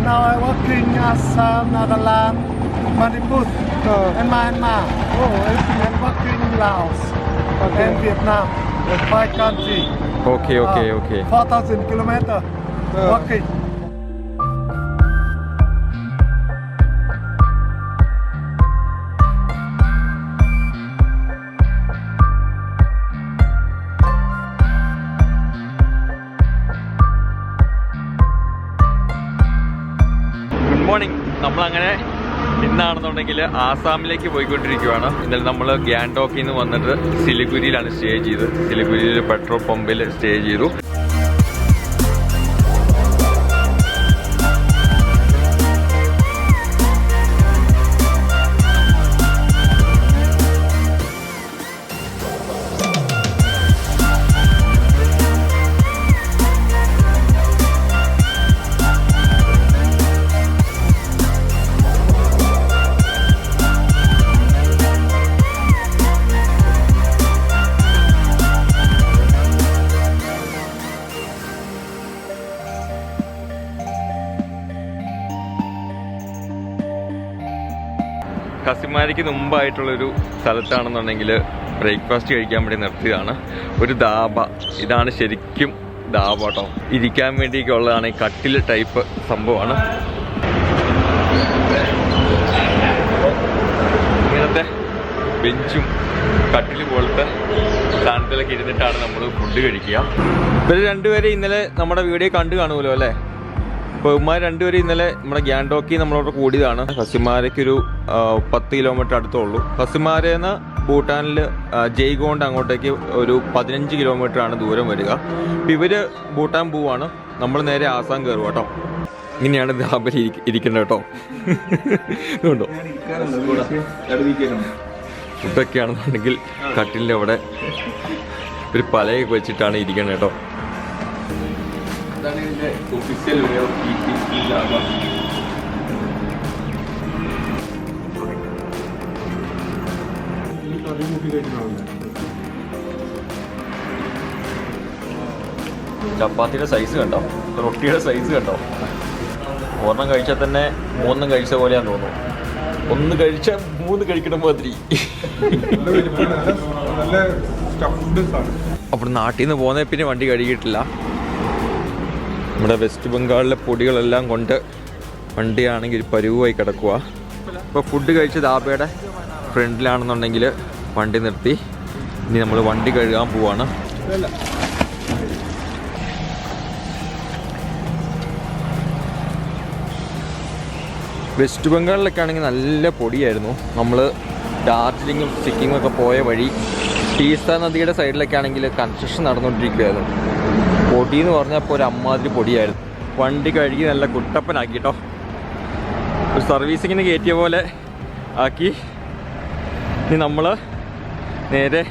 now I working Assam, Nagaland, Manipur, and Myanmar. And working Laos and Vietnam. 5 countries. Okay. 4,000 kilometers working. Good morning. നമ്മളങ്ങനെ ഇന്നാണെന്നുണ്ടെങ്കിൽ ആസാമിലേക്ക് പോയിക്കൊണ്ടിരിക്കുകയാണ്. ഇന്നലെ നമ്മൾ ഗ്യാൻടോക്കിൽ നിന്ന് വന്നിട്ട് സിലിഗുരിയിലാണ് stay ചെയ്തത്. സിലിഗുരിയിൽ പെട്രോൾ പമ്പിൽ സ്റ്റേ ചെയ്തു. കസിമാരിക്ക് മുമ്പായിട്ടുള്ളൊരു സ്ഥലത്താണെന്നുണ്ടെങ്കിൽ ബ്രേക്ക്ഫാസ്റ്റ് കഴിക്കാൻ വേണ്ടി നിർത്തിയതാണ്. ഒരു ധാബ. ഇതാണ് ശരിക്കും ധാബ കേട്ടോ. ഇരിക്കാൻ വേണ്ടിയൊക്കെ ഉള്ളതാണ്. ഈ കട്ടിൽ ടൈപ്പ് സംഭവമാണ്. ഇങ്ങനത്തെ ബെഞ്ചും കട്ടിൽ പോലത്തെ സാധനത്തിലൊക്കെ ഇരുന്നിട്ടാണ് നമ്മൾ ഫുഡ് കഴിക്കുക. ഇവർ രണ്ടുപേരും ഇന്നലെ നമ്മുടെ വീഡിയോ കണ്ടു കാണുമല്ലോ അല്ലേ? അപ്പോൾ ഇവന്മാർ രണ്ടുപേരും ഇന്നലെ നമ്മുടെ ഗ്യാൻടോക്കി നമ്മളോട് കൂടിയതാണ്. കസിമാരയ്ക്കൊരു 10 കിലോമീറ്റർ അടുത്തുള്ളൂ. കസിമാരേന്ന് ഭൂട്ടാനിൽ ജയ്ഗോണ്ട് അങ്ങോട്ടേക്ക് ഒരു 15 കിലോമീറ്റർ ആണ് ദൂരം വരിക. അപ്പം ഇവര് ഭൂട്ടാൻ പോവാണ്, നമ്മൾ നേരെ ആസാം കയറും കേട്ടോ. ഇങ്ങനെയാണ് ധാബയിൽ ഇരിക്കുന്നത് കേട്ടോ. ഇതുണ്ടോ ഫുഡൊക്കെയാണെന്നുണ്ടെങ്കിൽ കട്ടിലിൻ്റെ അവിടെ ഒരു പലയൊക്കെ വെച്ചിട്ടാണ് ഇരിക്കുന്നത് കേട്ടോ. ഇതാണ് ഇതിൻ്റെ official way of eating dhaba. ചപ്പാത്തിയുടെ സൈസ് കണ്ടോ, റൊട്ടിയുടെ സൈസ് കണ്ടോ. ഒരെണ്ണം കഴിച്ചാൽ തന്നെ 3 കഴിച്ച പോലെയാന്ന് തോന്നുന്നു. 1 കഴിച്ചാൽ 3 കഴിക്കണം മാതിരി. അപ്പോൾ നാട്ടിൽ നിന്ന് പോകുന്ന പിന്നെ വണ്ടി കഴുകിയിട്ടില്ല. നമ്മുടെ വെസ്റ്റ് ബംഗാളിലെ പൊടികളെല്ലാം കൊണ്ട് വണ്ടിയാണെങ്കിൽ പരുവായി കിടക്കുക. ഇപ്പോൾ ഫുഡ് കഴിച്ച ധാബയുടെ ഫ്രണ്ടിലാണെന്നുണ്ടെങ്കിൽ വണ്ടി നിർത്തി ഇനി നമ്മൾ വണ്ടി കഴുകാൻ പോവാണ്. വെസ്റ്റ് ബംഗാളിലൊക്കെ ആണെങ്കിൽ നല്ല പൊടിയായിരുന്നു. നമ്മൾ ഡാർജിലിങ്ങും സിക്കിമും ഒക്കെ പോയ വഴി ടീസ്ത നദിയുടെ സൈഡിലൊക്കെ ആണെങ്കിൽ കൺസ്ട്രക്ഷൻ നടന്നുകൊണ്ടിരിക്കുകയായിരുന്നു. പൊടി എന്ന് പറഞ്ഞപ്പോൾ ഒരു അമ്മാതിരി പൊടിയായിരുന്നു. വണ്ടി കഴുകി നല്ല കുട്ടപ്പനാക്കി കേട്ടോ. ഒരു സർവീസിങ്ങിന് കയറ്റിയ പോലെ ആക്കി. ഇനി നമ്മൾ നേരെ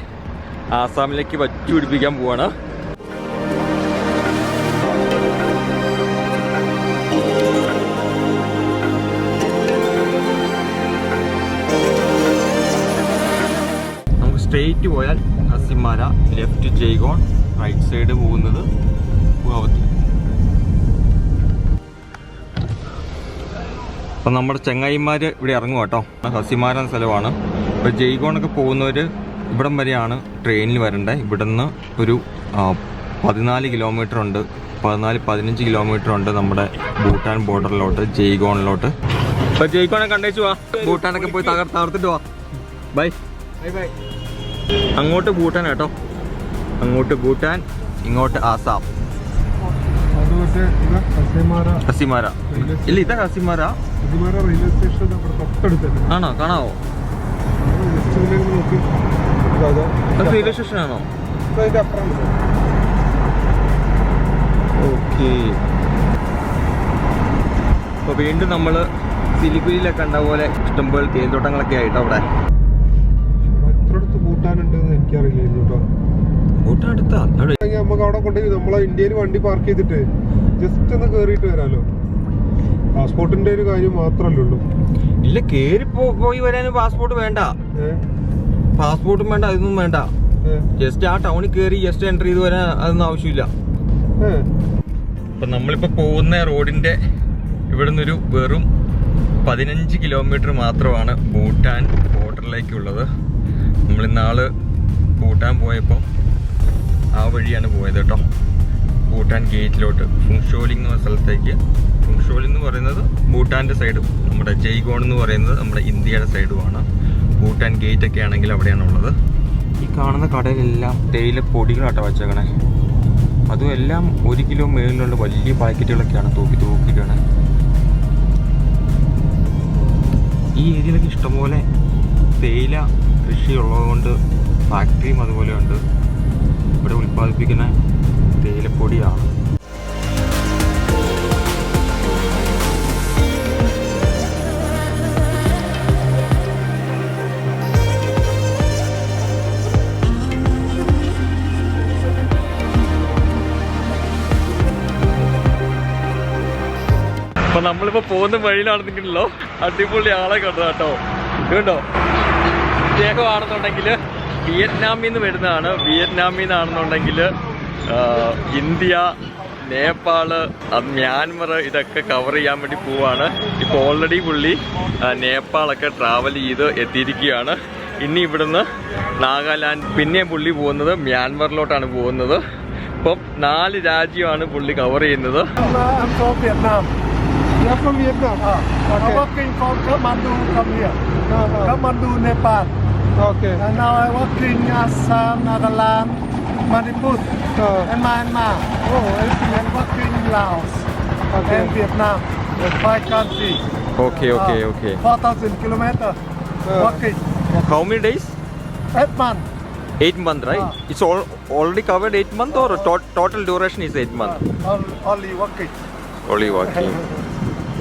ആസാമിലേക്ക് വച്ചു പിടിപ്പിക്കാൻ പോവാണ്. നമുക്ക് സ്ട്രെയിറ്റ് പോയാൽ കസിമാര, ലെഫ്റ്റ് ജയ്ഗോൺ, റൈറ്റ് സൈഡ് പോകുന്നത് ഗുവാഹത്തി. അപ്പം നമ്മുടെ ചങ്ങായിമാർ ഇവിടെ ഇറങ്ങും കേട്ടോ. ഹസിമാര എന്ന സ്ഥലമാണ്. ഇപ്പോൾ ജയ്ഗോണൊക്കെ പോകുന്നവർ ഇവിടം വരെയാണ് ട്രെയിനിൽ വരേണ്ടത്. ഇവിടെ നിന്ന് ഒരു 14 കിലോമീറ്റർ ഉണ്ട്, 14-15 കിലോമീറ്റർ ഉണ്ട് നമ്മുടെ ഭൂട്ടാൻ ബോർഡറിലോട്ട്, ജയ്ഗോണിലോട്ട്. അപ്പോൾ ജയ്ഗോണൊക്കെ കണ്ടേച്ചു വാ, ഭൂട്ടാനൊക്കെ പോയി തകർത്തിട്ട് വാ. Bye bye. അങ്ങോട്ട് ഭൂട്ടാൻ കേട്ടോ, അങ്ങോട്ട് ഭൂട്ടാൻ, ഇങ്ങോട്ട് ആസാം. ഹസിമാര ഇല്ല, ഇതാ ഹസിമാര റെയിൽവേ സ്റ്റേഷൻ ആണോ? കാണാവോ? റെയിൽവേ സ്റ്റേഷൻ ആണോ? ഓക്കെ. അപ്പോൾ വീണ്ടും നമ്മൾ സിലിഗുരിയിലൊക്കെ കണ്ട പോലെ ഇഷ്ടംപോലെ തേയിലത്തോട്ടങ്ങളൊക്കെ ആയിട്ടോ അവിടെ. ഭൂട്ടാനുണ്ടെന്ന് എനിക്കറിയില്ലായിരുന്നു കേട്ടോ. ഭൂട്ടാൻ അടുത്താ? നമുക്ക് അവിടെ കൊണ്ടുപോയി നമ്മളെ ഇന്ത്യയിൽ വണ്ടി പാർക്ക് ചെയ്തിട്ട് ജസ്റ്റ് ഒന്ന് കേറിയിട്ട് വരാലോ. പാസ്പോർട്ടിന്റെ ഒരു കാര്യം മാത്രല്ലേ ഉള്ളൂ. ഇല്ല, കേറി പോയി വരാനും പാസ്പോർട്ട് വേണ്ട, പാസ്പോർട്ടും വേണ്ട, അതൊന്നും വേണ്ട. ജസ്റ്റ് ആ ടൗണിൽ കയറി ജസ്റ്റ് എൻ്റർ ചെയ്ത് വരാൻ അതൊന്നും ആവശ്യമില്ല. അപ്പൊ നമ്മളിപ്പോ പോകുന്ന റോഡിന്റെ ഇവിടെ നിന്നൊരു വെറും 15 കിലോമീറ്റർ മാത്രമാണ് ഭൂട്ടാൻ ബോർഡറിലേക്കുള്ളത്. നമ്മളിന്നാള് ഭൂട്ടാൻ പോയപ്പോൾ ആ വഴിയാണ് പോയത് കേട്ടോ, ഭൂട്ടാൻ ഗേറ്റിലോട്ട്. ഫുങ്ഷോലിംഗ് എന്ന സ്ഥലത്തേക്ക്. ഫുങ്ഷോലിംഗ് എന്ന് പറയുന്നത് ഭൂട്ടാൻ്റെ സൈഡും നമ്മുടെ ജയ്ഗോൺ എന്ന് പറയുന്നത് നമ്മുടെ ഇന്ത്യയുടെ സൈഡുമാണ്. ഭൂട്ടാൻ ഗേറ്റ് ഒക്കെ ആണെങ്കിൽ അവിടെയാണുള്ളത്. ഈ കാണുന്ന കടയിലെല്ലാം തേയില പൊടികളാട്ടോ വച്ചേക്കണേ. അതും എല്ലാം 1 കിലോ മേളിലുള്ള വലിയ പാക്കറ്റുകളൊക്കെയാണ് തൂക്കിയിട്ടാണ്. ഈ ഏരിയയിലൊക്കെ ഇഷ്ടംപോലെ തേയില കൃഷി ഉള്ളതുകൊണ്ട് ഫാക്ടറിയും അതുപോലെ ഉണ്ട്. ഇവിടെ ഉൽപ്പാദിപ്പിക്കുന്ന തേയിലപ്പൊടിയാണ്. അപ്പൊ നമ്മളിപ്പോ പോകുന്ന വഴിയിലാണെന്നുണ്ടല്ലോ അടിപൊളി ആളെ കണ്ടു കേട്ടോ. ഇതുണ്ടോ, ഇദ്ദേഹമാണെന്നുണ്ടെങ്കിൽ വിയറ്റ്നാമിൽ നിന്ന് വരുന്നതാണ്. വിയറ്റ്നാമിൽ നിന്നാണെന്നുണ്ടെങ്കിൽ ഇന്ത്യ, നേപ്പാള്, മ്യാൻമർ ഇതൊക്കെ കവർ ചെയ്യാൻ വേണ്ടി പോവാണ്. ഇപ്പോൾ ഓൾറെഡി പുള്ളി നേപ്പാളൊക്കെ ട്രാവൽ ചെയ്ത് എത്തിയിരിക്കുകയാണ്. ഇനി ഇവിടുന്ന് നാഗാലാൻഡ്, പിന്നെ പുള്ളി പോകുന്നത് മ്യാൻമറിലോട്ടാണ് പോകുന്നത്. ഇപ്പം 4 രാജ്യമാണ് പുള്ളി കവർ ചെയ്യുന്നത്. I'm from Vietnam. You're from Vietnam? I'm working from Kathmandu, come here. Kathmandu, Nepal. Okay. And now I'm working Assam, Nagaland, Manipur, and Myanmar. And working in Laos and Vietnam. 5 countries. Okay. 4,000 kilometers working. How many days? 8 months. 8 months, right? It's already covered 8 months, or total duration is 8 months? Only working. Only working.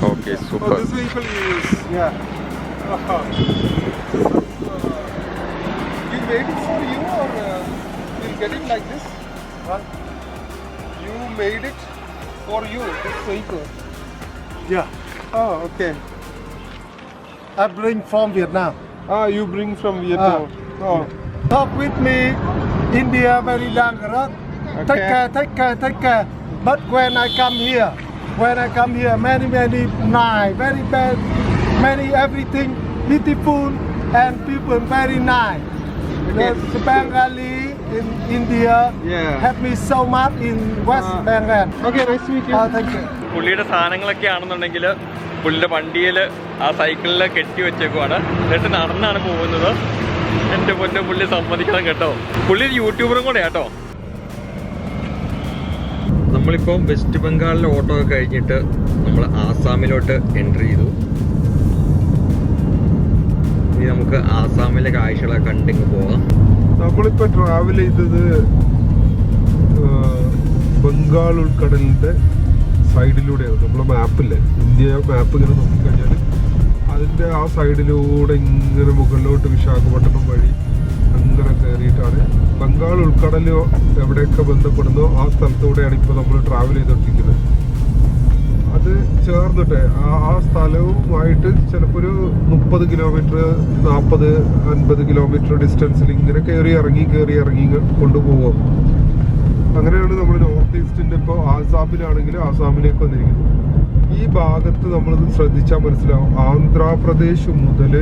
Okay, super. Oh, this vehicle you use? Yeah. You made it for you, or you'll get it like this? What? You made it for you, this vehicle? Yeah. Oh, okay. I bring from Vietnam. You bring from Vietnam. Oh. Talk with me, India very dangerous. Okay. Take care. But when I come here, many nice, very bad, many everything beautiful and people very nice. Okay. The Bengali in India Yeah. help me so much in West Bengal. Okay, nice to meet you. Thank you. പുള്ളിയുടെ സാധനങ്ങളൊക്കെ ആണെന്നുണ്ടെങ്കിൽ പുള്ളിയുടെ വണ്ടിയിൽ ആ സൈക്കിളിൽ കെട്ടി വെച്ചേക്കുവാണ്. എന്നിട്ട് നടന്നാണ് പോകുന്നത്. എൻ്റെ പൊന്നെ, പുള്ളി സമ്മതിക്കണം കേട്ടോ. പുള്ളി യൂട്യൂബറും കൂടെ കേട്ടോ. നമ്മളിപ്പോൾ വെസ്റ്റ് ബംഗാളിലെ ഓട്ടോ ഒക്കെ കഴിഞ്ഞിട്ട് നമ്മൾ ആസാമിലോട്ട് എൻട്രി ചെയ്തു. ഇനി നമുക്ക് ആസാമിലെ കാഴ്ചകളൊക്കെ കണ്ടിങ്ങ് പോകാം. നമ്മളിപ്പോ ട്രാവൽ ചെയ്തത് ബംഗാൾ ഉൾക്കടലിന്റെ സൈഡിലൂടെയാണ്. നമ്മളെ മാപ്പില്ലേ, ഇന്ത്യ മാപ്പ് ഇങ്ങനെ നോക്കിക്കഴിഞ്ഞാൽ അതിന്റെ ആ സൈഡിലൂടെ ഇങ്ങനെ മുകളിലോട്ട് വിശാഖപട്ടണം വഴി അങ്ങനെ കയറിയിട്ടാണ് ബംഗാൾ ഉൾക്കടൽ എവിടെയൊക്കെ ബന്ധപ്പെടുന്നോ ആ സ്ഥലത്തൂടെയാണ് ഇപ്പോൾ നമ്മൾ ട്രാവൽ ചെയ്തോണ്ടിരിക്കുന്നത്. അത് ചേർന്നിട്ട് ആ സ്ഥലവുമായിട്ട് ചിലപ്പോൾ ഒരു 30 കിലോമീറ്റർ 40-50 കിലോമീറ്റർ ഡിസ്റ്റൻസിൽ ഇങ്ങനെ കയറി ഇറങ്ങി കൊണ്ടുപോകും. അങ്ങനെയാണ് നമ്മൾ നോർത്ത് ഈസ്റ്റിന്റെ ഇപ്പോൾ ആസാമിലാണെങ്കിൽ ആസാമിലേക്ക് വന്നിരിക്കുന്നത്. ഈ ഭാഗത്ത് നമ്മൾ ശ്രദ്ധിച്ചാൽ മനസ്സിലാവും, ആന്ധ്രാപ്രദേശ് മുതൽ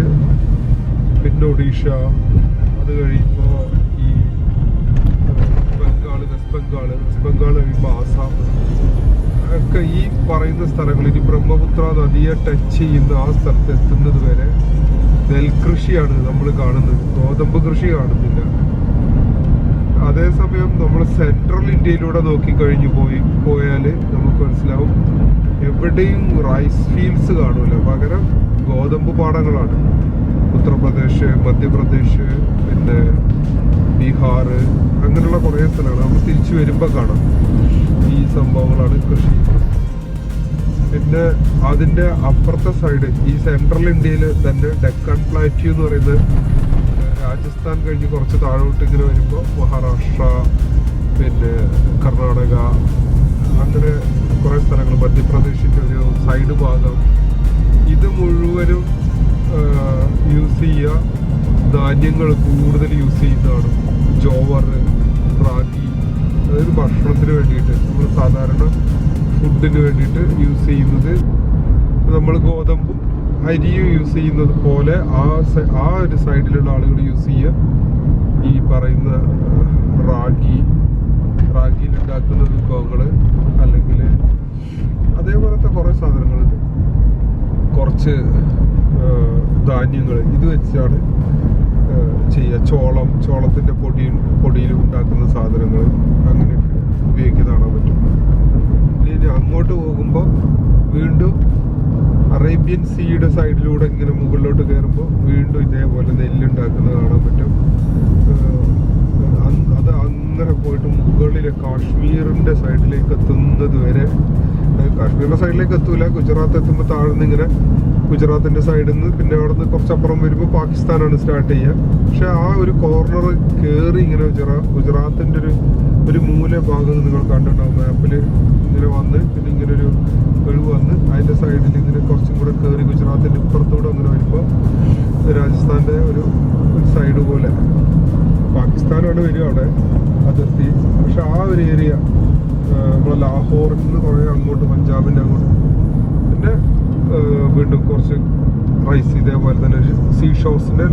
പിന്നെ ഒഡീഷ, അത് കഴിയുമ്പോൾ ഈ വെസ്റ്റ് ബംഗാൾ കഴിയുമ്പോൾ ആസാം ഒക്കെ ഈ പറയുന്ന സ്ഥലങ്ങൾ, ഇനി ബ്രഹ്മപുത്ര നദിയെ ടച്ച് ചെയ്യുന്ന ആ സ്ഥലത്ത് എത്തുന്നത് വരെ നെൽകൃഷിയാണ് നമ്മൾ കാണുന്നത്, ഗോതമ്പ് കൃഷി കാണുന്നില്ല. അതേസമയം നമ്മൾ സെൻട്രൽ ഇന്ത്യയിലൂടെ നോക്കിക്കഴിഞ്ഞു പോയാൽ നമുക്ക് മനസ്സിലാവും, എവിടെയും റൈസ് ഫീൽഡ്സ് കാണൂല, പകരം ഗോതമ്പ് പാടങ്ങളാണ്. ഉത്തർപ്രദേശ്, മധ്യപ്രദേശ്, പിന്നെ ബീഹാർ, അങ്ങനെയുള്ള കുറേ സ്ഥലങ്ങൾ നമ്മൾ തിരിച്ചു വരുമ്പോൾ കാണാം ഈ സംഭവങ്ങളാണ് കൃഷി ചെയ്യുന്നത്. പിന്നെ അതിൻ്റെ അപ്പുറത്തെ സൈഡ് ഈ സെൻട്രൽ ഇന്ത്യയിൽ തന്നെ ഡെക്കാൻ പ്ലാറ്റ്യൂ എന്ന് പറയുന്നത് രാജസ്ഥാൻ കഴിഞ്ഞ് കുറച്ച് താഴോട്ട് ഇങ്ങനെ വരുമ്പോൾ മഹാരാഷ്ട്ര, പിന്നെ കർണാടക, അങ്ങനെ കുറേ സ്ഥലങ്ങൾ, മധ്യപ്രദേശിൻ്റെ ഒരു സൈഡ് ഭാഗം, ഇത് മുഴുവനും യൂസ് ചെയ്യുക ധാന്യങ്ങൾ കൂടുതൽ യൂസ് ചെയ്യുന്നതാണ്. ജോവർ, റാഗി, അതായത് ഭക്ഷണത്തിന് വേണ്ടിയിട്ട് നമ്മൾ സാധാരണ ഫുഡിന് വേണ്ടിയിട്ട് യൂസ് ചെയ്യുന്നത് നമ്മൾ ഗോതമ്പും അരിയും യൂസ് ചെയ്യുന്നത് പോലെ ആ ഒരു സൈഡിലുള്ള ആളുകൾ യൂസ് ചെയ്യുക ഈ പറയുന്ന റാഗിയിൽ ഉണ്ടാക്കുന്ന വിഭവങ്ങൾ, അല്ലെങ്കിൽ അതേപോലത്തെ കുറേ സാധനങ്ങളുണ്ട്. കുറച്ച് ധാന്യങ്ങൾ ഇത് വെച്ചാണ് ചെയ്യുക. ചോളത്തിൻ്റെ പൊടിയിൽ ഉണ്ടാക്കുന്ന സാധനങ്ങൾ അങ്ങനെയൊക്കെ ഉപയോഗിക്കുന്ന കാണാൻ പറ്റും. ഇനി അങ്ങോട്ട് പോകുമ്പോൾ വീണ്ടും അറേബ്യൻ സീയുടെ സൈഡിലൂടെ ഇങ്ങനെ മുകളിലോട്ട് കയറുമ്പോൾ വീണ്ടും ഇതേപോലെ നെല്ലുണ്ടാക്കുന്നത് കാണാൻ പറ്റും. അത് അങ്ങനെ പോയിട്ട് മുകളിലെ കാശ്മീരിൻ്റെ സൈഡിലേക്ക് എത്തുന്നത് വരെ, കാശ്മീരിൻ്റെ സൈഡിലേക്ക് എത്തൂല, ഗുജറാത്ത് എത്തുമ്പോൾ താഴ്ന്ന് ഇങ്ങനെ ഗുജറാത്തിൻ്റെ സൈഡിൽ നിന്ന് പിന്നെ അവിടെ നിന്ന് കുറച്ചപ്പുറം വരുമ്പോൾ പാകിസ്ഥാനാണ് സ്റ്റാർട്ട് ചെയ്യുക. പക്ഷെ ആ ഒരു കോർണർ കയറി ഇങ്ങനെ ഗുജറാത്തിൻ്റെ ഒരു മൂല ഭാഗം നിങ്ങൾ കണ്ടിട്ടുണ്ടാവും മാപ്പിൽ. ഇങ്ങനെ വന്ന് പിന്നെ ഇങ്ങനെ ഒരു ഒഴിവ് വന്ന് അതിൻ്റെ സൈഡിൽ ഇങ്ങനെ കുറച്ചും കൂടെ കയറി ഗുജറാത്തിൻ്റെ ഇപ്പുറത്തൂടെ അങ്ങനെ വരുമ്പോൾ രാജസ്ഥാൻ്റെ ഒരു സൈഡ് പോലെ പാകിസ്ഥാനാണ് വരിക അവിടെ അതിർത്തി. പക്ഷെ ആ ഒരു ഏരിയ നമ്മളെ ലാഹോറിൽ നിന്ന് കുറേ അങ്ങോട്ട്, പഞ്ചാബിൻ്റെ അങ്ങോട്ട്, പിന്നെ വീണ്ടും കുറച്ച് റൈസ് ഇതേപോലെ തന്നെ സീ ഷോസിൻ്റെ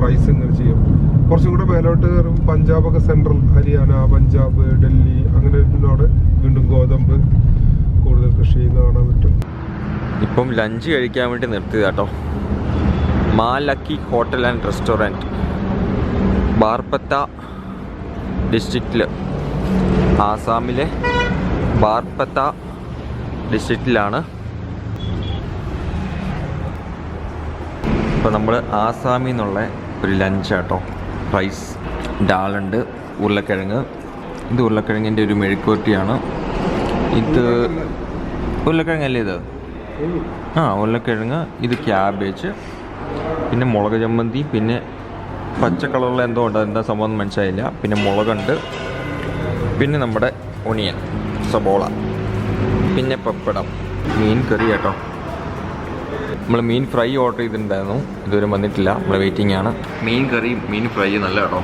റൈസ് ഇങ്ങനെ ചെയ്യും. കുറച്ചും കൂടെ മേലോട്ട് കയറും പഞ്ചാബൊക്കെ, സെൻട്രൽ ഹരിയാന, പഞ്ചാബ്, ഡൽഹി അങ്ങനെ അവിടെ വീണ്ടും ഗോതമ്പ് കൂടുതൽ കൃഷി ചെയ്യുന്ന കാണാൻ പറ്റും. ഇപ്പം ലഞ്ച് കഴിക്കാൻ വേണ്ടി നിർത്തിയത് കേട്ടോ. മാലക്കി ഹോട്ടൽ ആൻഡ് റെസ്റ്റോറൻറ്റ്, ബാർപത്ത ഡിസ്ട്രിക്റ്റിൽ, ആസാമിലെ ബാർപത്ത ഡിസ്ട്രിക്റ്റിലാണ്. ഇപ്പോൾ നമ്മൾ ആസാമിൽ നിന്നുള്ള ഒരു ലഞ്ച് കേട്ടോ. റൈസ്, ഡാളുണ്ട്, ഉരുളക്കിഴങ്ങ്. ഇത് ഉരുളക്കിഴങ്ങിൻ്റെ ഒരു മെഴുക്കുവരട്ടിയാണ്. ഇത് ഉരുളക്കിഴങ്ങല്ലേ ഇത്? ഉരുളക്കിഴങ്ങ്, ഇത് ക്യാബേജ്, പിന്നെ മുളക് ചമ്മന്തി, പിന്നെ പച്ച കളറുള്ള എന്തോ ഉണ്ട്, എന്താ സംഭവം മനസ്സിലായില്ല. പിന്നെ മുളകുണ്ട്, പിന്നെ നമ്മുടെ ഒണിയൻ, സബോള, പിന്നെ പപ്പടം, മീൻ കറി കേട്ടോ. നമ്മൾ മീൻ ഫ്രൈ ഓർഡർ ചെയ്തിട്ടുണ്ടായിരുന്നു, ഇതുവരെ വന്നിട്ടില്ല, നമ്മൾ വെയിറ്റിംഗ് ആണ്. മീൻ കറി, മീൻ ഫ്രൈ നല്ല കേട്ടോ.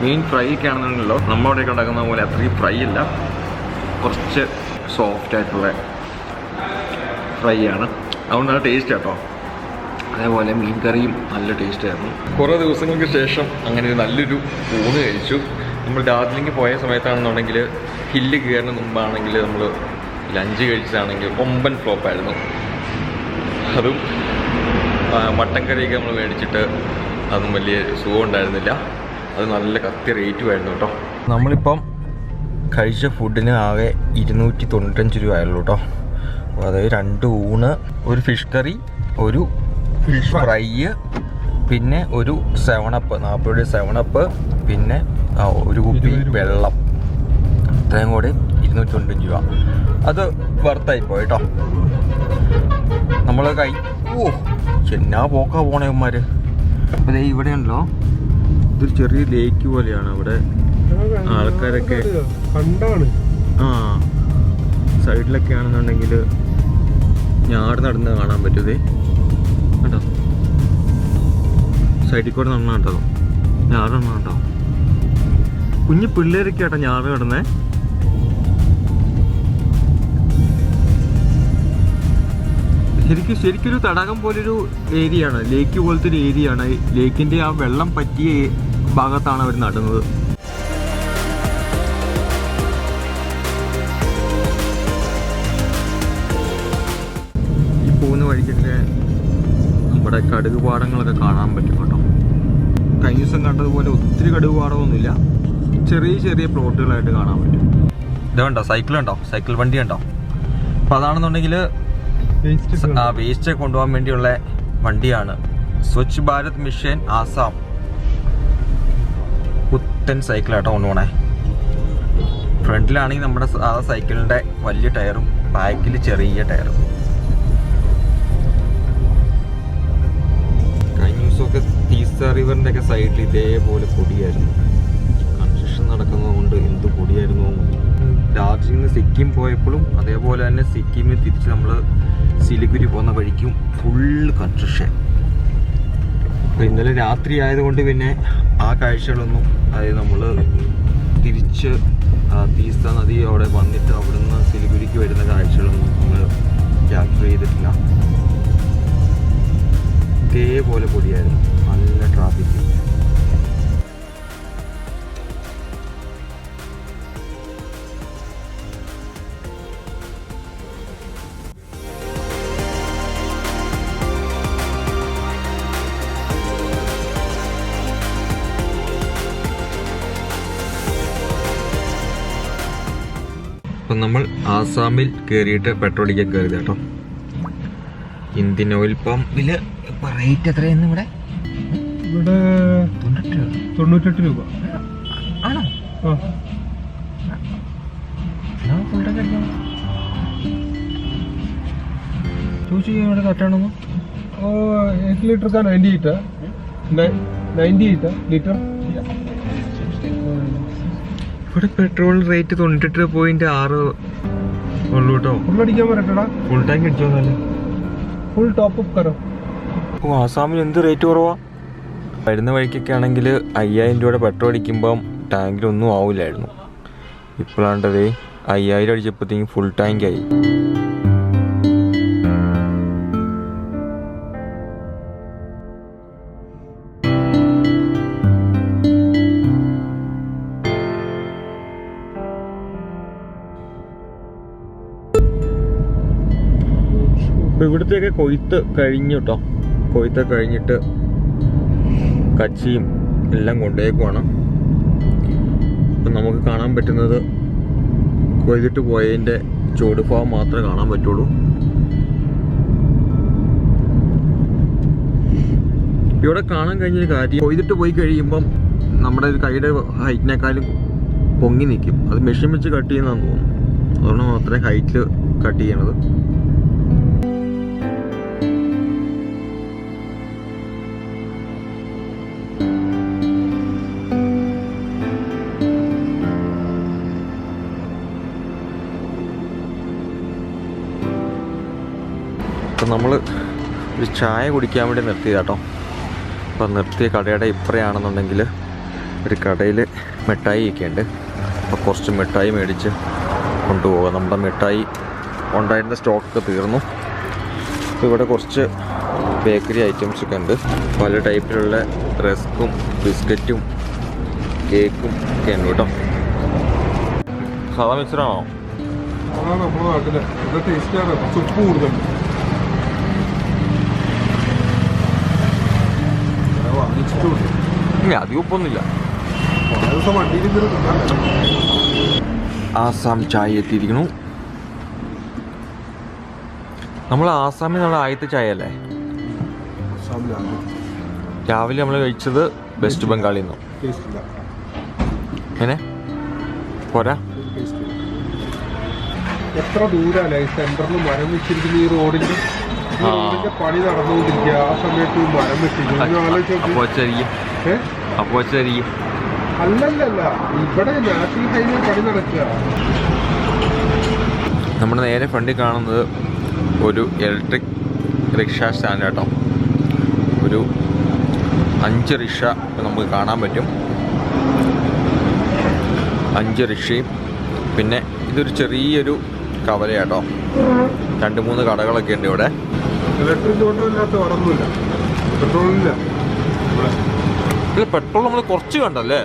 മീൻ ഫ്രൈ ഒക്കെ ആണെന്നുണ്ടല്ലോ നമ്മളവിടെയൊക്കെ ഉണ്ടാക്കുന്ന പോലെ അത്രയും ഫ്രൈ അല്ല, കുറച്ച് സോഫ്റ്റ് ആയിട്ടുള്ള ഫ്രൈ ആണ്, അതുകൊണ്ട് നല്ല ടേസ്റ്റ് കേട്ടോ. അതേപോലെ മീൻ കറിയും നല്ല ടേസ്റ്റ് ആയിരുന്നു. കുറേ ദിവസങ്ങൾക്ക് ശേഷം അങ്ങനെ ഒരു നല്ലൊരു ഊണ് കഴിച്ചു. നമ്മൾ ഡാർജിലിംഗ് പോയ സമയത്താണെന്നുണ്ടെങ്കിൽ ഹില്ല് കയറുന്ന മുമ്പാണെങ്കിൽ നമ്മൾ ലഞ്ച് കഴിച്ചതാണെങ്കിൽ കൊമ്പൻ ഫ്ലോപ്പായിരുന്നു. അതും മട്ടൻ കറിയൊക്കെ നമ്മൾ മേടിച്ചിട്ട് അതും വലിയ സുഖം ഉണ്ടായിരുന്നില്ല. അത് നല്ല കത്തി റേറ്റുമായിരുന്നു കേട്ടോ. നമ്മളിപ്പം കഴിച്ച ഫുഡിന് ആകെ 295 രൂപ ആയുള്ളൂ കേട്ടോ. അതായത് 2 ഊണ്, ഒരു ഫിഷ് കറി, ഒരു ഫിഷ് ഫ്രൈ, പിന്നെ ഒരു 7up, 40 രൂപ 7up, പിന്നെ ഒരു കുപ്പി വെള്ളം. ഇത്രയും കൂടി 295 രൂപ. അത് വർത്തായിപ്പോയി കേട്ടോ. നമ്മൾ ചെന്നാ പോക്കാ പോണേന്മാർ. അപ്പോൾ ഇവിടെ ഉണ്ടല്ലോ, ഇതൊരു ചെറിയ ലേക്ക് പോലെയാണ്. ഇവിടെ ആൾക്കാരൊക്കെ സൈഡിലൊക്കെ ആണെന്നുണ്ടെങ്കിൽ ഞാട് നടന്ന് കാണാൻ പറ്റുമേ കേട്ടോ. സൈഡിൽ കൂടെ നടന്ന കേട്ടോ, ഞാട് നടന്ന കേട്ടോ. കുഞ്ഞു പിള്ളേരൊക്കെ കേട്ടോ ഞാട് കിടന്നേ. ശരിക്കൊരു തടാകം പോലൊരു ഏരിയ ആണ്, ലേക്ക് പോലത്തെ ഒരു ഏരിയ ആണ്. ലേക്കിൻ്റെ ആ വെള്ളം പറ്റിയ ഭാഗത്താണ് അവർ നടുന്നത്. ഈ പോകുന്ന വഴിക്കൊക്കെ നമ്മുടെ കടുക് പാടങ്ങളൊക്കെ കാണാൻ പറ്റും കേട്ടോ. കഴിഞ്ഞ ദിവസം കണ്ടതുപോലെ ഒത്തിരി കടുക് പാടമൊന്നുമില്ല, ചെറിയ ചെറിയ പ്ലോട്ടുകളായിട്ട് കാണാൻ പറ്റും. ഇതുണ്ടോ സൈക്കിളുണ്ടോ, സൈക്കിൾ വണ്ടി ഉണ്ടോ? അപ്പം അതാണെന്നുണ്ടെങ്കിൽ വേസ്റ്റ് കൊണ്ടുപോകാൻ വേണ്ടിയുള്ള വണ്ടിയാണ്. സ്വച്ഛ് ഭാരത് മിഷൻ ആസാം. പുത്തൻ സൈക്കിളാട്ടോ കൊണ്ടുപോണേ. ഫ്രണ്ടിലാണെങ്കിൽ നമ്മുടെ ആ സൈക്കിളിൻ്റെ വലിയ ടയറും ബാക്കിൽ ചെറിയ ടയറും. കഴിഞ്ഞ ദിവസമൊക്കെ തീസ്ത റിവറിൻ്റെ ഒക്കെ സൈഡിൽ ഇതേപോലെ പൊടിയായിരുന്നു. കൺസ്ട്രക്ഷൻ നടക്കുന്നതുകൊണ്ട് എന്ത് പൊടിയായിരുന്നു. ഡാർജിലിംഗിൽ നിന്ന് സിക്കിം പോയപ്പോഴും അതേപോലെ തന്നെ സിക്കിമിൽ തിരിച്ച് നമ്മൾ സിലിഗുരി പോകുന്ന വഴിക്കും ഫുള്ള് കൺസ്ട്രക്ഷൻ. അപ്പോൾ ഇന്നലെ രാത്രി ആയതുകൊണ്ട് പിന്നെ ആ കാഴ്ചകളൊന്നും, അതായത് നമ്മൾ തിരിച്ച് തീസ്ത നദി അവിടെ വന്നിട്ട് അവിടുന്ന് സിലിഗുരിക്ക് വരുന്ന കാഴ്ചകളൊന്നും നമ്മൾ ക്യാപ്ചർ ചെയ്തിട്ടില്ല. ഇതേപോലെ പൊടിയായിരുന്നു, നല്ല ട്രാഫിക്. അപ്പം നമ്മൾ ആസാമിൽ കയറിയിട്ട് പെട്രോൾ അടിക്കാൻ കയറിയത് കേട്ടോ. ഇന്ത്യൻ ഓയിൽ പമ്പിൽ ഇപ്പം റേറ്റ് എത്രയാണ് ഇവിടെ? ഇവിടെ 98 രൂപ. ആണോ? ആ, ചോദിച്ചു ഇവിടെ കറക്റ്റാണെന്നോ? 1 लीटर का 98 है, 98 लीटर. ഇവിടെ പെട്രോൾ റേറ്റ് 98.6 ഉള്ളൂ കേട്ടോ. ഫുൾ അടിക്കാൻ പറയട്ടടാ, ഫുൾ ടാങ്ക് അടിച്ചോന്നല്ലേ? ഫുൾ ടോപ്പ് അപ്പ് കറോ. ഓ, ആസാമിൽ എന്ത് റേറ്റ് കുറവാ. വരുന്ന വഴിക്കൊക്കെ ആണെങ്കിൽ 5000 രൂപയുടെ പെട്രോൾ അടിക്കുമ്പം ടാങ്കിലൊന്നും ആവില്ലായിരുന്നു. ഇപ്പോഴാണ്ടതേ 5000 അടിച്ചപ്പോഴത്തേക്കും ഫുൾ ടാങ്കായി. അപ്പോൾ ഇവിടുത്തെയൊക്കെ കൊയ്ത്ത് കഴിഞ്ഞു കേട്ടോ. കൊയ്ത്ത് കഴിഞ്ഞിട്ട് കച്ചിയും എല്ലാം കൊണ്ടേക്കുവാണ്. ഇപ്പം നമുക്ക് കാണാൻ പറ്റുന്നത് കൊയ്തിട്ട് പോയതിൻ്റെ ചുവടുഭാഗം മാത്രമേ കാണാൻ പറ്റുള്ളൂ. ഇവിടെ കാണാൻ കഴിഞ്ഞൊരു കാര്യം, കൊയ്തിട്ട് പോയി കഴിയുമ്പം നമ്മുടെ ഒരു കൈയുടെ ഹൈറ്റിനേക്കാളും പൊങ്ങി നിൽക്കും. അത് മെഷീൻ വെച്ച് കട്ട് ചെയ്യുന്നതാണെന്ന് തോന്നുന്നു. അതുകൊണ്ട് മാത്രമേ ഹൈറ്റിൽ കട്ട് ചെയ്യണത്. അപ്പം നമ്മൾ ഒരു ചായ കുടിക്കാൻ വേണ്ടി നിർത്തിയതാട്ടോ. അപ്പം നിർത്തിയ കടയുടെ ഇപ്പറയാണെന്നുണ്ടെങ്കിൽ ഒരു കടയിൽ മിഠായി ഒക്കെ ഉണ്ട്. അപ്പോൾ കുറച്ച് മിഠായി മേടിച്ച് കൊണ്ടുപോകാം. നമ്മുടെ മിഠായി ഉണ്ടായിരുന്ന സ്റ്റോക്കൊക്കെ തീർന്നു. അപ്പോൾ ഇവിടെ കുറച്ച് ബേക്കറി ഐറ്റംസ് ഒക്കെ ഉണ്ട്. പല ടൈപ്പിലുള്ള റസ്ക്കും ബിസ്ക്കറ്റും കേക്കും ഒക്കെ ഉണ്ട് കേട്ടോ. സാധാ മിക്സറാണോ? അതാണ് നമ്മുടെ നാട്ടിലെ ടേസ്റ്റാണ്. ഉപ്പ് കൂടുതലുണ്ട്. അധികം ഉപ്പൊന്നുമില്ല. വണ്ടിയിൽ ആസാം ചായ എത്തിയിരിക്കണു. നമ്മൾ ആസാമിൽ നമ്മുടെ ആദ്യത്തെ ചായ അല്ലേ? രാവിലെ നമ്മൾ കഴിച്ചത് വെസ്റ്റ് ബംഗാളിൽ നിന്നും. എങ്ങനെ പോരാ? എത്ര ദൂരല്ലേ സെന്ററിൽ മരം വെച്ചിരിക്കുന്ന ഈ റോഡിന്റെ പണി നടന്നുകൊണ്ടിരിക്കുക. ആ സമയത്ത് മരം വെച്ചിരിക്കും. അല്ലല്ല, ഇവിടെ നാഷണൽ ഹൈവേ പണി നടക്കുക. നമ്മുടെ നേരെ ഫ്രണ്ടിൽ കാണുന്നത് ഒരു ഇലക്ട്രിക് റിക്ഷ സ്റ്റാൻഡ് കേട്ടോ. ഒരു 5 റിക്ഷ നമുക്ക് കാണാൻ പറ്റും. 5 റിക്ഷയും പിന്നെ ഇതൊരു ചെറിയൊരു കവല കേട്ടോ. 2-3 കടകളൊക്കെ ഉണ്ട് ഇവിടെ. ഇലക്ട്രിക് ഓട്ടമില്ലാത്ത വേറൊന്നുമില്ല. പെട്രോളില്ല. ഇല്ല, പെട്രോൾ നമ്മൾ കുറച്ച് കണ്ടല്ലേ?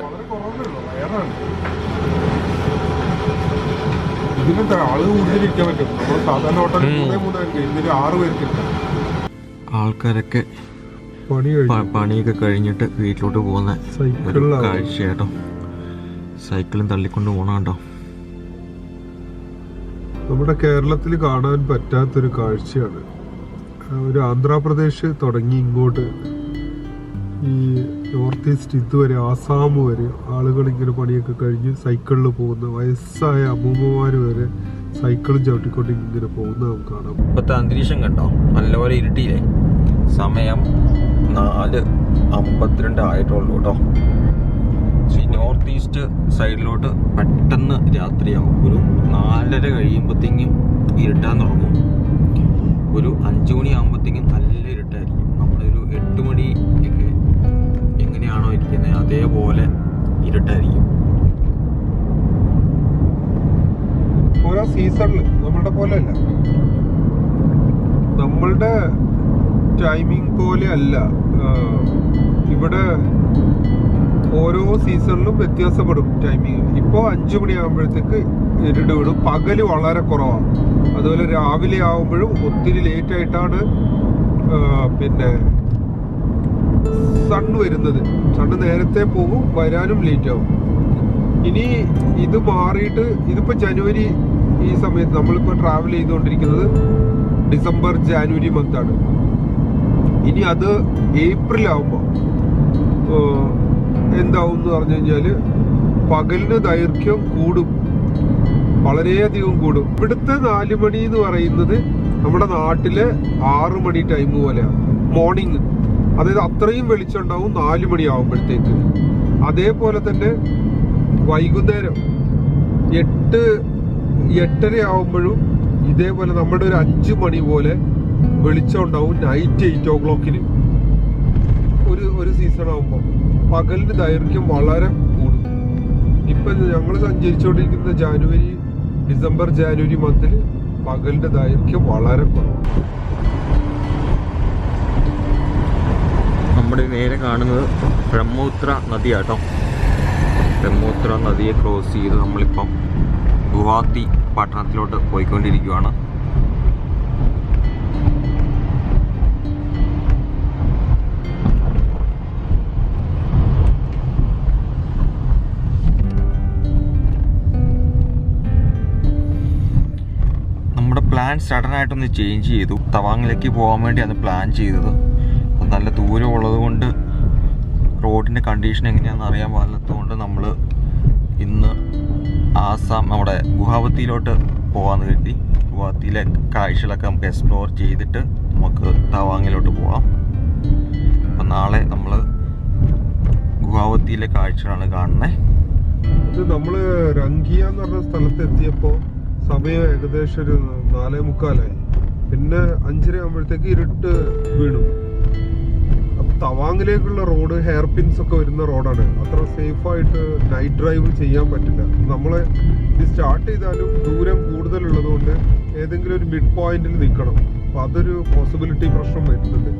ഇതിനെന്താ ആള് കൂടുതലിരിക്കാൻ പറ്റും. നമ്മൾ സാധാരണ ഓട്ടം 3 ഇതിൽ 6 പേർക്ക്. ആൾക്കാരൊക്കെ പണിയൊക്കെ കഴിഞ്ഞിട്ട് വീട്ടിലോട്ട് പോകുന്ന കാഴ്ച കേട്ടോ. സൈക്കിളും തള്ളിക്കൊണ്ട് പോകണം കേട്ടോ. നമ്മുടെ കേരളത്തിൽ കാണാൻ പറ്റാത്തൊരു കാഴ്ചയാണ്. ഒരു ആന്ധ്രാപ്രദേശ് തുടങ്ങി ഇങ്ങോട്ട് ഈ നോർത്ത് ഈസ്റ്റ് ഇതുവരെ ആസാം വരെ ആളുകൾ ഇങ്ങനെ പണിയൊക്കെ കഴിഞ്ഞ് സൈക്കിളിൽ പോകുന്ന വയസ്സായ അമ്മൂമ്മമാർ വരെ സൈക്കിളും ചവിട്ടിക്കൊണ്ട് ഇങ്ങനെ പോകുന്നത് നമുക്ക് കാണാം. ഇപ്പോഴത്തെ അന്തരീക്ഷം കണ്ടോ, നല്ലപോലെ ഇരുട്ടിയില്ലേ? സമയം 4:52 ആയിട്ടുള്ളൂ കേട്ടോ. ഈ നോർത്ത് ഈസ്റ്റ് സൈഡിലോട്ട് പെട്ടെന്ന് രാത്രിയാവും. ഒരു 4:30 കഴിയുമ്പോഴത്തേക്കും ഇരുട്ടാൻ തുടങ്ങും. ഒരു 5 മണിയാകുമ്പോഴത്തേക്കും നല്ല ഇരുട്ടായിരിക്കും. നമ്മുടെ ഒരു 8 മണി ഒക്കെ എങ്ങനെയാണോ ഇരിക്കുന്നത് അതേപോലെ ഇരുട്ടായിരിക്കും. ഓരോ സീസണില് നമ്മളുടെ പോലെ അല്ല. നമ്മളുടെ ടൈമിംഗ് പോലെ അല്ല. ഇവിടെ ഓരോ സീസണിലും വ്യത്യാസപ്പെടും ടൈമിങ്. ഇപ്പോൾ 5 മണിയാകുമ്പോഴത്തേക്ക് ഇരുട് വിടും. പകല് വളരെ കുറവാണ്. അതുപോലെ രാവിലെ ആകുമ്പോഴും ഒത്തിരി ലേറ്റ് ആയിട്ടാണ് പിന്നെ സൺ വരുന്നത്. സണ്ണ് നേരത്തെ പോകും, വരാനും ലേറ്റ് ആവും. ഇനി ഇത് മാറിയിട്ട് ഇതിപ്പോൾ ജനുവരി ഈ സമയത്ത് നമ്മളിപ്പോൾ ട്രാവൽ ചെയ്തുകൊണ്ടിരിക്കുന്നത് ഡിസംബർ ജാനുവരി മന്താണ്. ഇനി അത് ഏപ്രിൽ ആകുമ്പോൾ എന്താവും എന്ന് പറഞ്ഞു കഴിഞ്ഞാൽ പകലിന് ദൈർഘ്യം കൂടും, വളരെയധികം കൂടും. ഇവിടുത്തെ 4 മണി എന്ന് പറയുന്നത് നമ്മുടെ നാട്ടിലെ 6 മണി ടൈം പോലെയാണ് മോർണിംഗ്. അതായത് അത്രയും വെളിച്ചം ഉണ്ടാവും 4 മണി ആകുമ്പോഴത്തേക്ക്. അതേപോലെ തന്നെ വൈകുന്നേരം 8-8:30 ആകുമ്പോഴും ഇതേപോലെ നമ്മുടെ ഒരു 5 മണി പോലെ വെളിച്ചം ഉണ്ടാവും. നൈറ്റ് 8 o'clock ഒരു സീസൺ ആകുമ്പോൾ പകലിന് ദൈർഘ്യം വളരെ കൂടും. ഇപ്പൊ ഞങ്ങൾ സഞ്ചരിച്ചുകൊണ്ടിരിക്കുന്ന ഡിസംബർ ജാനുവരി മന്തിൽ പകലിന്റെ ദൈർഘ്യം വളരെ കുറവാണ്. നമ്മുടെ നേരെ കാണുന്നത് ബ്രഹ്മപുത്ര നദിയാട്ടോ. ബ്രഹ്മപുത്ര നദിയെ ക്രോസ് ചെയ്ത് നമ്മളിപ്പം ഗുവാഹത്തി പട്ടണത്തിലോട്ട് പോയിക്കൊണ്ടിരിക്കുകയാണ്. പ്ലാൻ സഡനായിട്ടൊന്ന് ചേഞ്ച് ചെയ്തു. തവാങ്ങിലേക്ക് പോകാൻ വേണ്ടിയാണ് പ്ലാൻ ചെയ്തത്. അത് നല്ല ദൂരം ഉള്ളത് കൊണ്ട് റോഡിൻ്റെ കണ്ടീഷൻ എങ്ങനെയാണെന്ന് അറിയാൻ പാടില്ലാത്തതുകൊണ്ട് നമ്മൾ ഇന്ന് ആസാം നമ്മുടെ ഗുവാഹത്തിയിലോട്ട് പോകാമെന്ന് കരുതി. ഗുവാഹത്തിയിലെ കാഴ്ചകളൊക്കെ നമുക്ക് എക്സ്പ്ലോർ ചെയ്തിട്ട് നമുക്ക് തവാങ്ങിലോട്ട് പോകാം. അപ്പം നാളെ നമ്മൾ ഗുവാഹത്തിയിലെ കാഴ്ചകളാണ് കാണുന്നത്. ഇത് നമ്മൾ രംഗിയ എന്ന് പറഞ്ഞ സ്ഥലത്ത് എത്തിയപ്പോൾ സമയം ഏകദേശം ഒരു 4:45. പിന്നെ 5:30 ആകുമ്പോഴത്തേക്ക് ഇരുട്ട് വീണു. അപ്പൊ തവാങ്ങിലേക്കുള്ള റോഡ് ഹെയർ പിൻസ് ഒക്കെ വരുന്ന റോഡാണ്. അത്ര സേഫായിട്ട് നൈറ്റ് ഡ്രൈവ് ചെയ്യാൻ പറ്റില്ല. നമ്മളെ ഇത് സ്റ്റാർട്ട് ചെയ്താലും ദൂരം കൂടുതലുള്ളത് കൊണ്ട് ഏതെങ്കിലും ഒരു മിഡ് പോയിന്റിൽ നിൽക്കണം. അപ്പൊ അതൊരു പോസിബിലിറ്റി പ്രശ്നം വരുന്നുണ്ട്.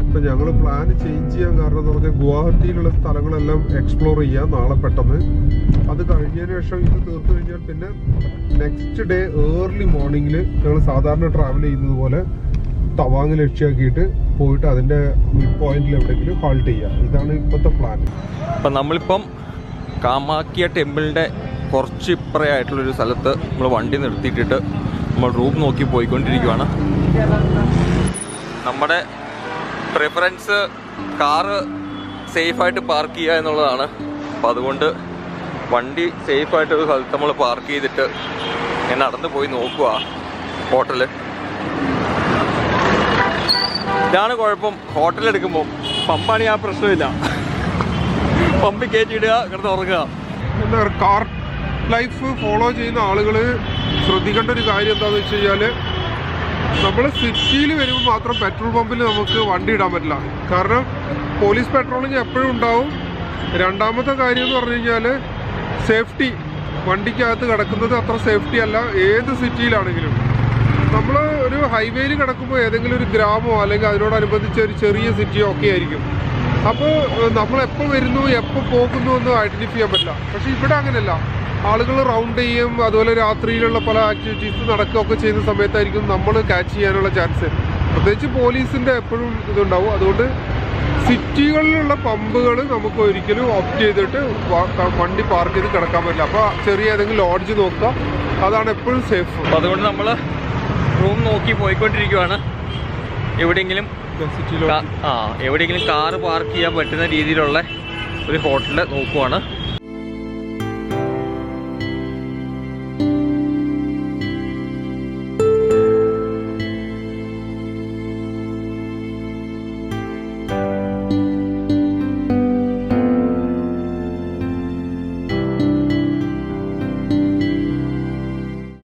ഇപ്പൊ ഞങ്ങൾ പ്ലാൻ ചേഞ്ച് ചെയ്യാൻ കാരണം എന്ന് പറഞ്ഞാൽ ഗുവാഹത്തിയിലുള്ള സ്ഥലങ്ങളെല്ലാം എക്സ്പ്ലോർ ചെയ്യാം നാളെ പെട്ടെന്ന്. അത് കഴിഞ്ഞതിന് ശേഷം ഇത് തീർത്തു കഴിഞ്ഞാൽ പിന്നെ നെക്സ്റ്റ് ഡേ ഏർലി മോർണിംഗിൽ ഞങ്ങൾ സാധാരണ ട്രാവൽ ചെയ്യുന്നത് പോലെ തവാങ് ലക്ഷ്യമാക്കിയിട്ട് പോയിട്ട് അതിൻ്റെ മിഡ് പോയിന്റിൽ എവിടെയെങ്കിലും ഹാൾട്ട് ചെയ്യാം. ഇതാണ് ഇപ്പോഴത്തെ പ്ലാൻ. അപ്പം നമ്മളിപ്പം കാമാക്കിയ ടെമ്പിളിൻ്റെ കുറച്ച് ഇപ്പറയായിട്ടുള്ളൊരു സ്ഥലത്ത് നമ്മൾ വണ്ടി നിർത്തിയിട്ടിട്ട് നമ്മൾ റൂം നോക്കി പോയിക്കൊണ്ടിരിക്കുകയാണ്. നമ്മുടെ പ്രിഫറൻസ് കാറ് സേഫായിട്ട് പാർക്ക് ചെയ്യുക എന്നുള്ളതാണ്. അപ്പം അതുകൊണ്ട് വണ്ടി സേഫായിട്ടൊരു സ്ഥലത്ത് നമ്മൾ പാർക്ക് ചെയ്തിട്ട് ഞാൻ നടന്നു പോയി നോക്കുക ഹോട്ടൽ. ഇതാണ് കുഴപ്പം. ഹോട്ടൽ എടുക്കുമ്പോൾ പമ്പാണെങ്കിൽ ആ പ്രശ്നമില്ല. പമ്പ് കയറ്റിയിടുക, കിടന്ന് ഉറങ്ങുക. എന്താ കാർ ലൈഫ് ഫോളോ ചെയ്യുന്ന ആളുകൾ ശ്രദ്ധിക്കേണ്ട ഒരു കാര്യം എന്താണെന്ന് വെച്ച് കഴിഞ്ഞാൽ നമ്മൾ സിറ്റിയിൽ വരുമ്പോൾ മാത്രം പെട്രോൾ പമ്പിൽ നമുക്ക് വണ്ടി ഇടാൻ പറ്റില്ല. കാരണം പോലീസ് പെട്രോളിങ് എപ്പോഴും ഉണ്ടാവും. രണ്ടാമത്തെ കാര്യം എന്ന് പറഞ്ഞു കഴിഞ്ഞാൽ സേഫ്റ്റി. വണ്ടിക്കകത്ത് കിടക്കുന്നത് അത്ര സേഫ്റ്റി അല്ല ഏത് സിറ്റിയിലാണെങ്കിലും. നമ്മൾ ഒരു ഹൈവേയിൽ കിടക്കുമ്പോൾ ഏതെങ്കിലും ഒരു ഗ്രാമമോ അല്ലെങ്കിൽ അതിനോടനുബന്ധിച്ച് ഒരു ചെറിയ സിറ്റിയോ ഒക്കെ ആയിരിക്കും. അപ്പോൾ നമ്മളെപ്പോൾ വരുന്നു എപ്പോൾ പോകുന്നു എന്ന് ഐഡൻറ്റിഫൈ ചെയ്യാൻ പറ്റില്ല. പക്ഷേ ഇവിടെ അങ്ങനെയല്ല. ആളുകൾ റൗണ്ട് ചെയ്യും, അതുപോലെ രാത്രിയിലുള്ള പല ആക്ടിവിറ്റീസ് നടക്കുകയൊക്കെ ചെയ്യുന്ന സമയത്തായിരിക്കും നമ്മൾ ക്യാച്ച് ചെയ്യാനുള്ള ചാൻസ്. പ്രത്യേകിച്ച് പോലീസിൻ്റെ എപ്പോഴും ഇതുണ്ടാവും. അതുകൊണ്ട് സിറ്റികളിലുള്ള പമ്പുകൾ നമുക്ക് ഒരിക്കലും ഓപ്റ്റ് ചെയ്തിട്ട് വണ്ടി പാർക്ക് ചെയ്ത് കിടക്കാൻ പറ്റില്ല. അപ്പോൾ ചെറിയ ഏതെങ്കിലും ലോഡ്ജ് നോക്കുക, അതാണ് എപ്പോഴും സേഫ്. അപ്പോൾ അതുകൊണ്ട് നമ്മൾ റൂം നോക്കി പോയിക്കൊണ്ടിരിക്കുകയാണ്. എവിടെയെങ്കിലും എവിടെയെങ്കിലും കാറ് പാർക്ക് ചെയ്യാൻ പറ്റുന്ന രീതിയിലുള്ള ഒരു ഹോട്ടൽ നോക്കുവാണ്.